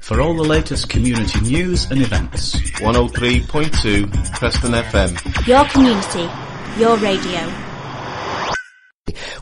for all the latest community news and events. 103.2 Preston FM. Your community, your radio.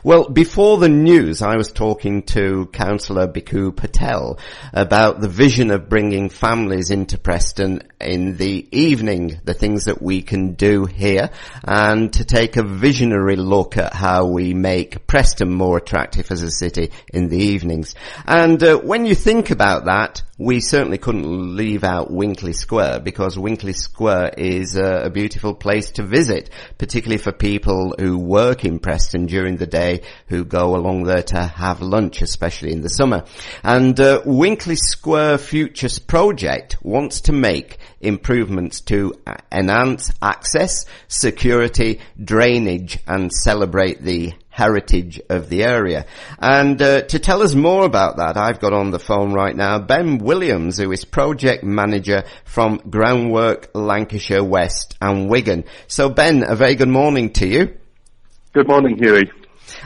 Well, before the news, I was talking to Councillor Bikku Patel about the vision of bringing families into Preston in the evening, the things that we can do here, and to take a visionary look at how we make Preston more attractive as a city in the evenings. And when you think about that, we certainly couldn't leave out Winkley Square, because Winkley Square is a beautiful place to visit, particularly for people who work in Preston during the day, who go along there to have lunch, especially in the summer. And Winkley Square Futures project wants to make improvements to enhance access, security, drainage, and celebrate the heritage of the area. And to tell us more about that, I've got on the phone right now Ben Williams, who is project manager from Groundwork Lancashire West and Wigan. So Ben, a very good morning to you. Good morning, Hughie.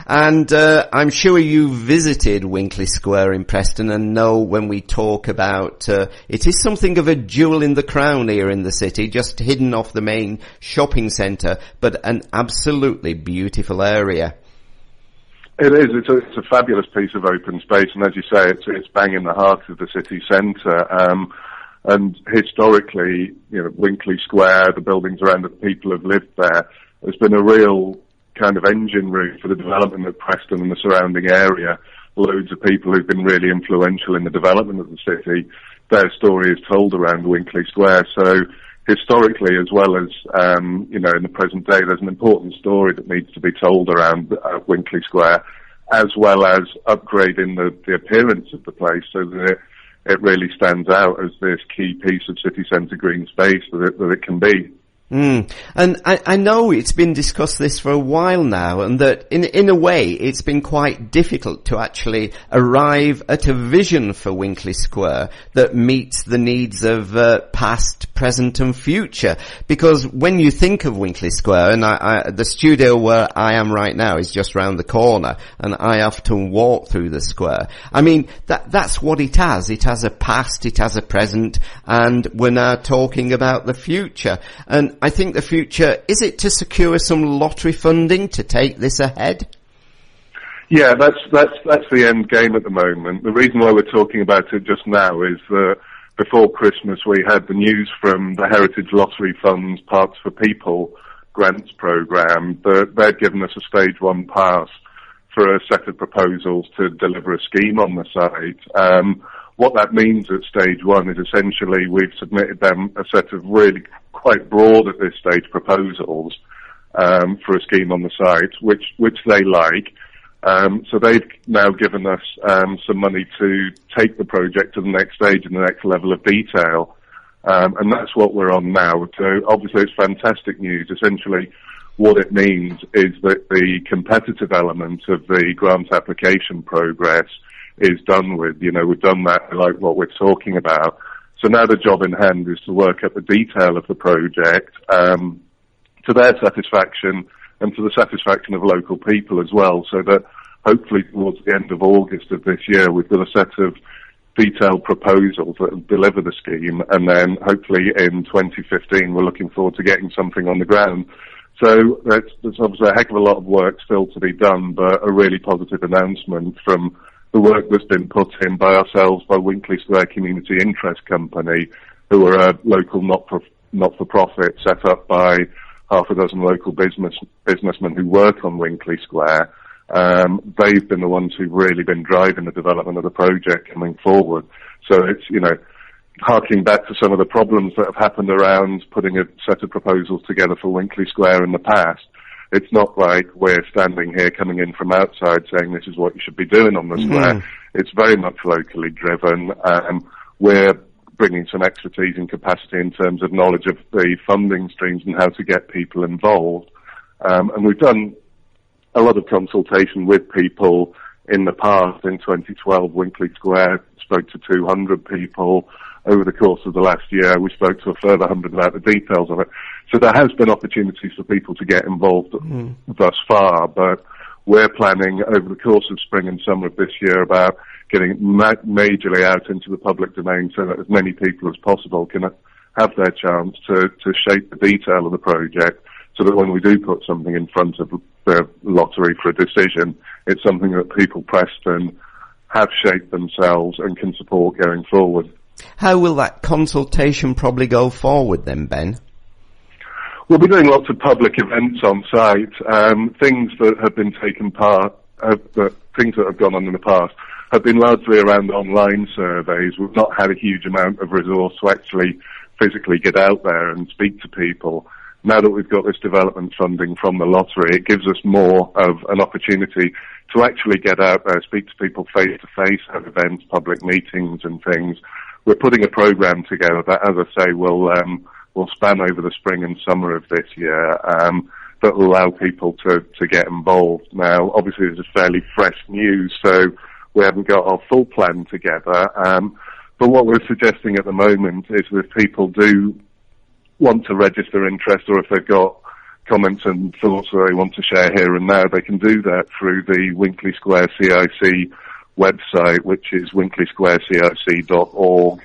And I'm sure you visited Winkley Square in Preston and know when we talk about it is something of a jewel in the crown here in the city, just hidden off the main shopping centre, but an absolutely beautiful area. It is. It's a fabulous piece of open space, and as you say, it's bang in the heart of the city centre. And historically, Winkley Square, the buildings around it, the people have lived there, has been a real kind of engine room for the development of Preston and the surrounding area. Loads of people who've been really influential in the development of the city, their story is told around Winkley Square. So historically, as well as, in the present day, there's an important story that needs to be told around Winkley Square, as well as upgrading the appearance of the place so that it really stands out as this key piece of city centre green space that it can be. And I know it's been discussed this for a while now, and that in a way it's been quite difficult to actually arrive at a vision for Winkley Square that meets the needs of past, present and future. Because when you think of Winkley Square, and the studio where I am right now is just round the corner, and I often walk through the square. I mean, that's what it has. It has a past, it has a present, and we're now talking about the future. And I think the future, is it to secure some lottery funding to take this ahead? Yeah, that's the end game at the moment. The reason why we're talking about it just now is that before Christmas we had the news from the Heritage Lottery Fund's Parks for People grants programme that they'd given us a stage 1 pass for a set of proposals to deliver a scheme on the site. What that means at stage 1 is essentially we've submitted them a set of really quite broad at this stage proposals for a scheme on the site, which they like. So they've now given us some money to take the project to the next stage and the next level of detail. And that's what we're on now. So obviously it's fantastic news. Essentially what it means is that the competitive element of the grant application progress is done with. We've done that like what we're talking about. So now the job in hand is to work at the detail of the project to their satisfaction and to the satisfaction of local people as well, so that hopefully towards the end of August of this year we've got a set of detailed proposals that will deliver the scheme, and then hopefully in 2015 we're looking forward to getting something on the ground. So there's obviously a heck of a lot of work still to be done, but a really positive announcement from the work that's been put in by ourselves, by Winkley Square Community Interest Company, who are a local not-for-profit set up by half a dozen local businessmen who work on Winkley Square. They've been the ones who've really been driving the development of the project coming forward. So it's, harking back to some of the problems that have happened around putting a set of proposals together for Winkley Square in the past. It's not like we're standing here coming in from outside saying this is what you should be doing on the square. It's very much locally driven. We're bringing some expertise and capacity in terms of knowledge of the funding streams and how to get people involved. And we've done a lot of consultation with people in the past. In 2012, Winkley Square spoke to 200 people. Over the course of the last year, we spoke to a further 100 about the details of it. So there has been opportunities for people to get involved thus far, but we're planning over the course of spring and summer of this year about getting it majorly out into the public domain so that as many people as possible can have their chance to shape the detail of the project, so that when we do put something in front of the lottery for a decision, it's something that people Preston have shaped themselves and can support going forward. How will that consultation probably go forward then, Ben? We'll be doing lots of public events on site. Things that have been taken part, things that have gone on in the past, have been largely around online surveys. We've not had a huge amount of resource to actually physically get out there and speak to people. Now that we've got this development funding from the lottery, it gives us more of an opportunity to actually get out there, speak to people face to face, have events, public meetings and things. We're putting a program together that, as I say, will span over the spring and summer of this year, that will allow people to get involved. Now, obviously, this is fairly fresh news, so we haven't got our full plan together. But what we're suggesting at the moment is that if people do want to register interest, or if they've got comments and thoughts that they want to share here and now, they can do that through the Winkley Square CIC website, which is winkley-square-cic.org.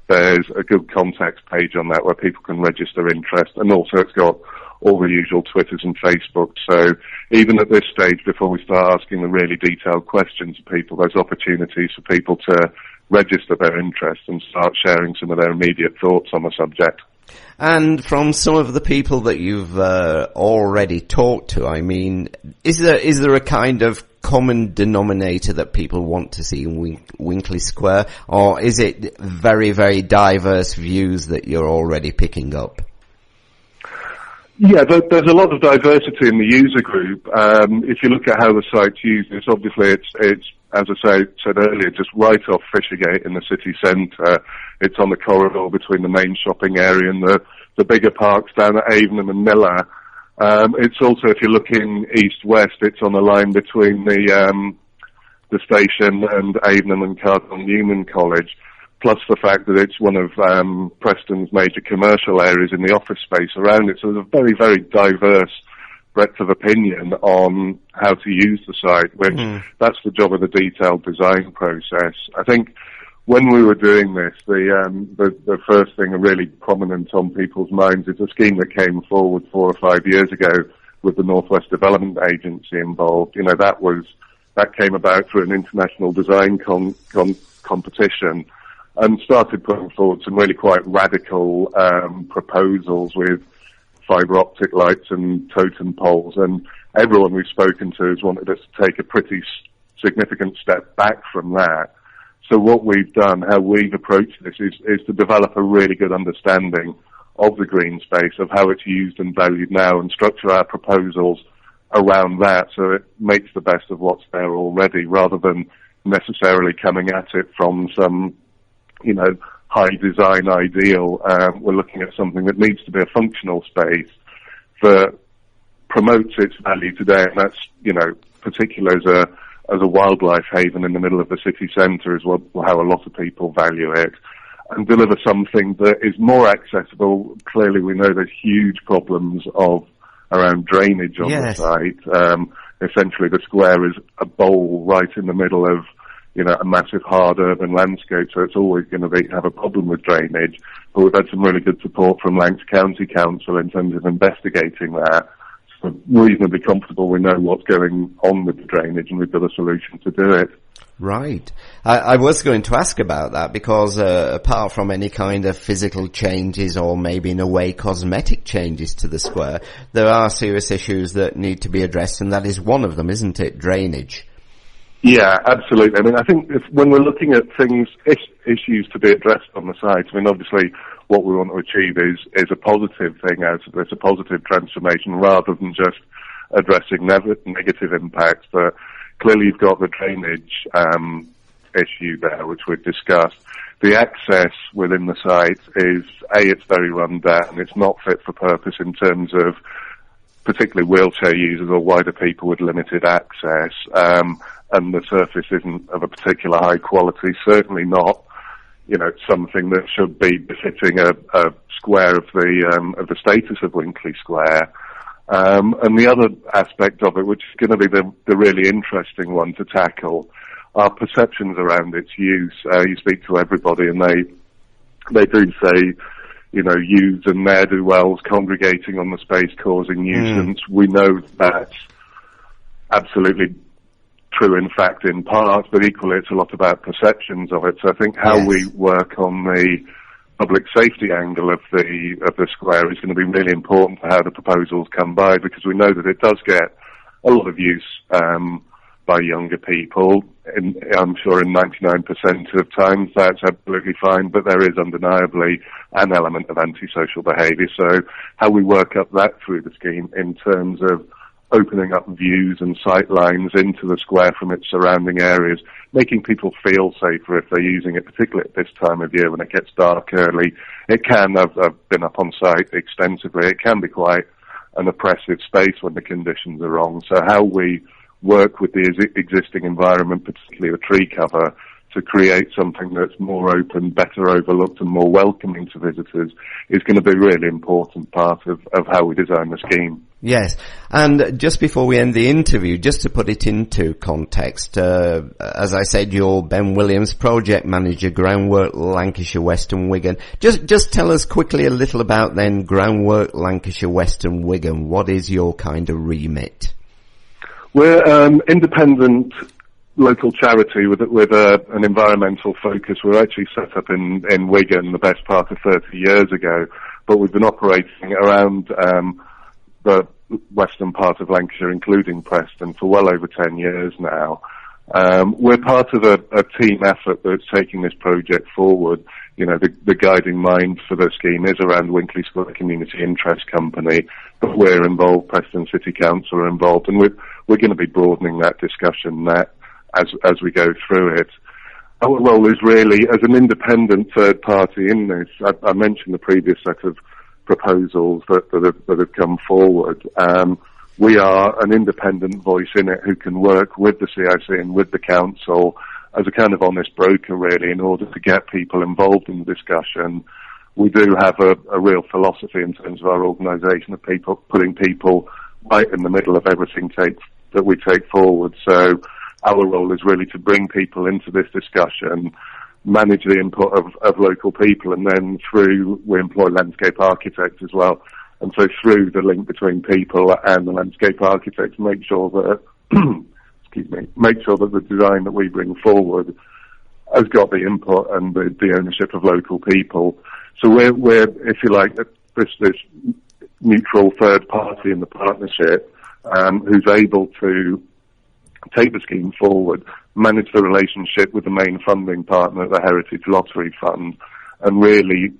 There's a good contacts page on that where people can register interest, and also it's got all the usual Twitters and Facebooks. So even at this stage, before we start asking the really detailed questions of people, there's opportunities for people to register their interest and start sharing some of their immediate thoughts on the subject. And from some of the people that you've already talked to, I mean, is there a kind of common denominator that people want to see in Winkley Square, or is it very, very diverse views that you're already picking up? Yeah, there's a lot of diversity in the user group. If you look at how the site's used, it's obviously it's as I said earlier, just right off Fishergate in the city centre. It's on the corridor between the main shopping area and the bigger parks down at Avenham and Miller. It's also, if you're looking east-west, it's on a line between the station and Avenham and Cardinal Newman College, plus the fact that it's one of Preston's major commercial areas in the office space around it. So there's a very, very diverse breadth of opinion on how to use the site, which that's the job of the detailed design process. I think when we were doing this, the first thing really prominent on people's minds is a scheme that came forward 4 or 5 years ago with the Northwest Development Agency involved. You know, that came about through an international design competition, and started putting forward some really quite radical proposals with fibre optic lights and totem poles, and everyone we've spoken to has wanted us to take a pretty significant step back from that. So what we've done, how we've approached this, is to develop a really good understanding of the green space, of how it's used and valued now, and structure our proposals around that so it makes the best of what's there already, rather than necessarily coming at it from some, you know, high design ideal. We're looking at something that needs to be a functional space that promotes its value today, and that's, you know, particular as a wildlife haven in the middle of the city centre is how a lot of people value it, and deliver something that is more accessible. Clearly we know there's huge problems around drainage on the site. Essentially the square is a bowl right in the middle of, you know, a massive hard urban landscape, so it's always going to have a problem with drainage. But we've had some really good support from Lancs County Council in terms of investigating that. So we're reasonably comfortable we know what's going on with the drainage, and we've got a solution to do it. Right. I was going to ask about that because apart from any kind of physical changes or maybe in a way cosmetic changes to the square, there are serious issues that need to be addressed, and that is one of them, isn't it? Drainage. Yeah, absolutely. I mean, I think when we're looking at issues to be addressed on the site, I mean, obviously what we want to achieve is a positive thing out of this, a positive transformation, rather than just addressing negative impacts. But clearly you've got the drainage issue there, which we've discussed. The access within the site is, it's very run down. It's not fit for purpose in terms of particularly wheelchair users or wider people with limited access. And the surface isn't of a particular high quality, certainly not, you know, something that should be befitting a square of the status of Winkley Square. And the other aspect of it, which is going to be the really interesting one to tackle, are perceptions around its use. You speak to everybody and they do say, youths and ne'er-do-wells congregating on the space causing nuisance. We know that's absolutely true, in fact, in part, but equally it's a lot about perceptions of it. So I think how we work on the public safety angle of the square is going to be really important for how the proposals come by, because we know that it does get a lot of use by younger people. I'm sure in 99% of times that's absolutely fine, but there is undeniably an element of antisocial behaviour. So how we work up that through the scheme in terms of opening up views and sight lines into the square from its surrounding areas, making people feel safer if they're using it, particularly at this time of year when it gets dark early. It can, I've been up on site extensively, it can be quite an oppressive space when the conditions are wrong. So how we work with the existing environment, particularly the tree cover, to create something that's more open, better overlooked and more welcoming to visitors is going to be a really important part of how we design the scheme. Yes, and just before we end the interview, just to put it into context, as I said, you're Ben Williams, Project Manager, Groundwork Lancashire West and Wigan. Just tell us quickly a little about then Groundwork Lancashire West and Wigan. What is your kind of remit? We're independent local charity with an environmental focus. We're actually set up in Wigan the best part of 30 years ago, but we've been operating around the western part of Lancashire, including Preston, for well over 10 years now. We're part of a team effort that's taking this project forward. The guiding mind for the scheme is around Winkley Square Community Interest Company, but we're involved, Preston City Council are involved, and we're going to be broadening that discussion as we go through it. Our role is really, as an independent third party in this, I mentioned the previous set of proposals that have come forward. We are an independent voice in it who can work with the CIC and with the council as a kind of honest broker, really, in order to get people involved in the discussion. We do have a real philosophy in terms of our organisation of people, putting people right in the middle of everything that we take forward. So our role is really to bring people into this discussion, manage the input of local people, and then we employ landscape architects as well. And so through the link between people and the landscape architects, make sure that the design that we bring forward has got the input and the ownership of local people. So we're if you like, this neutral third party in the partnership, who's able to take the scheme forward, manage the relationship with the main funding partner, the Heritage Lottery Fund, and really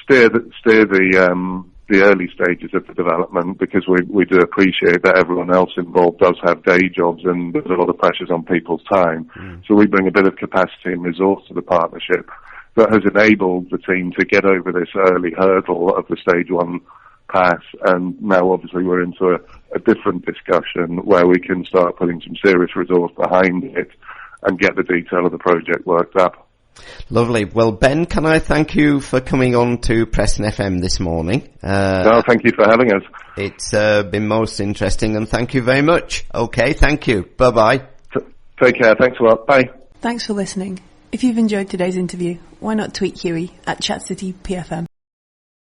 steer the early stages of the development, because we do appreciate that everyone else involved does have day jobs and there's a lot of pressures on people's time. So we bring a bit of capacity and resource to the partnership that has enabled the team to get over this early hurdle of the stage one pass, and now obviously we're into a different discussion where we can start putting some serious resource behind it and get the detail of the project worked up. Lovely. Well, Ben, can I thank you for coming on to Preston FM this morning? No, thank you for having us. It's been most interesting, and thank you very much. Okay, thank you. Bye-bye. Take care. Thanks a lot. Bye. Thanks for listening. If you've enjoyed today's interview, why not tweet Hughie at ChatCityPFM?